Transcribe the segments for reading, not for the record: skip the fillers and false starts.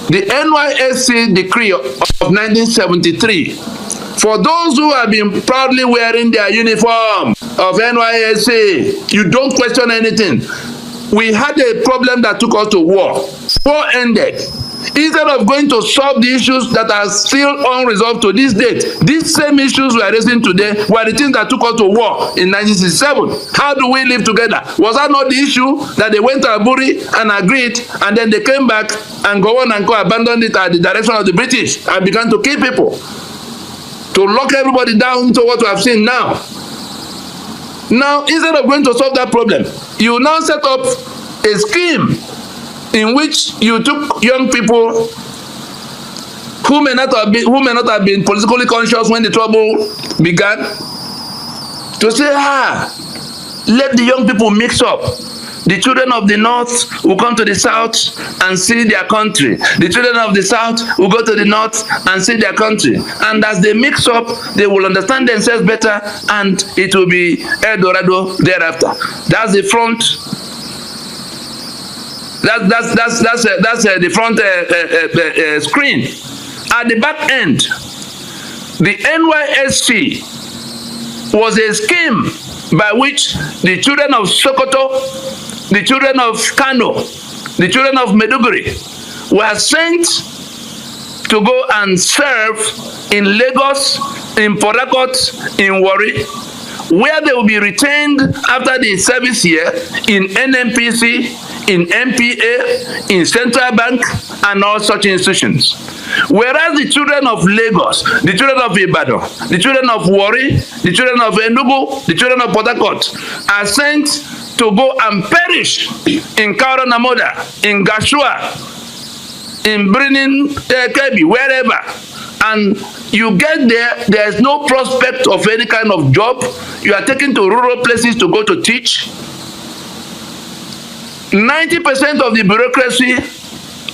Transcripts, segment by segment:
the NYSC decree of 1973. For those who have been proudly wearing their uniform of NYSC, you don't question anything. We had a problem that took us to war. War ended. Instead of going to solve the issues that are still unresolved to this date, these same issues we are raising today were the things that took us to war in 1967. How do we live together? Was that not the issue that they went to Aburi and agreed, and then they came back and go on and go abandoned it at the direction of the British and began to kill people, to lock everybody down into what we have seen now? Now, instead of going to solve that problem, you now set up a scheme in which you took young people who may not have been politically conscious when the trouble began, to say, let the young people mix up. The children of the north will come to the south and see their country. The children of the south will go to the north and see their country. And as they mix up, they will understand themselves better, and it will be El Dorado thereafter. That's the front. That's the front screen. At the back end, the NYSC was a scheme by which the children of Sokoto, the children of Kano, the children of Maiduguri were sent to go and serve in Lagos, in Port Harcourt, in Warri, where they will be retained after the service year in NNPC, in MPA, in Central Bank, and all such institutions. Whereas the children of Lagos, the children of Ibadan, the children of Warri, the children of Enugu, the children of Port Harcourt are sent to go and perish in Kaura Namoda, in Gashua, in Brinin, Kebi, wherever. And you get there, there is no prospect of any kind of job. You are taken to rural places to go to teach. 90% of the bureaucracy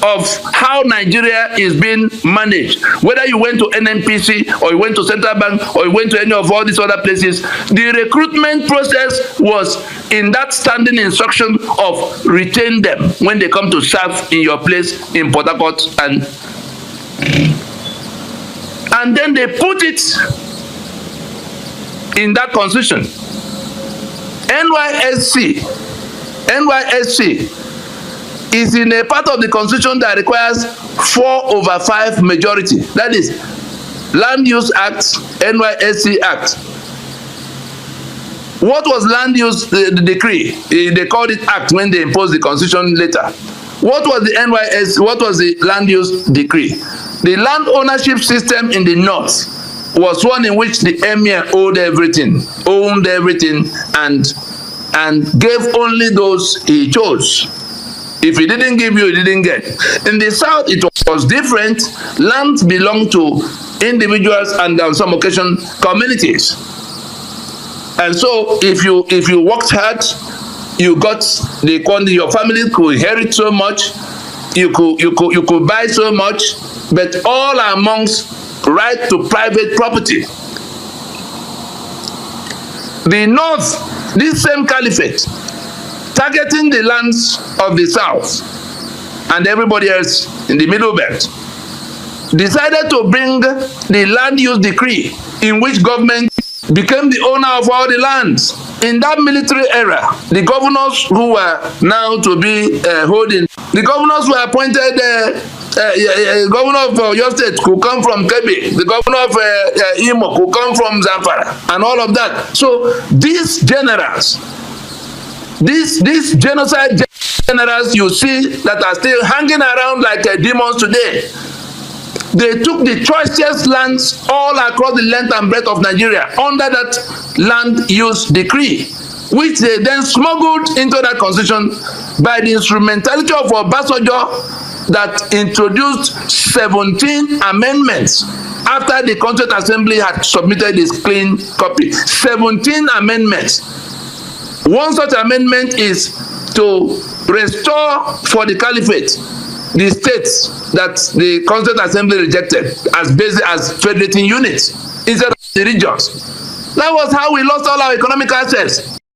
of how Nigeria is being managed, whether you went to NNPC or you went to Central Bank or you went to any of all these other places, the recruitment process was in that standing instruction of retain them when they come to serve in your place in Port Harcourt, and then they put it in that constitution. NYSC is in a part of the constitution that requires 4/5 majority. That is Land Use Act, NYSC Act. What was Land Use the decree? They called it Act when they imposed the constitution later. What was the NYSC? What was the Land Use decree? The land ownership system in the north was one in which the emir owned everything, and gave only those he chose. If he didn't give you, he didn't get. In the south, it was different. Land belonged to individuals and on some occasion communities. And so, if you worked hard, you got the quantity. Your family could inherit so much. You could buy so much, but all amongst right to private property. The north, this same caliphate, targeting the lands of the south and everybody else in the middle belt, decided to bring the land use decree in which government became the owner of all the lands. In that military era, the governors who were now to be holding, the governors were appointed. Governor of your state could come from Kebbi, the governor of Imo could come from Zamfara, and all of that. So these generals, these genocide generals you see that are still hanging around like demons today, they took the choicest lands all across the length and breadth of Nigeria under that land use decree, which they then smuggled into that constitution by the instrumentality of Obasanjo, that introduced 17 amendments after the Constituent Assembly had submitted its clean copy. 17 amendments. One such amendment is to restore for the caliphate the states that the Constituent Assembly rejected as federating units instead of the regions. That was how we lost all our economic assets.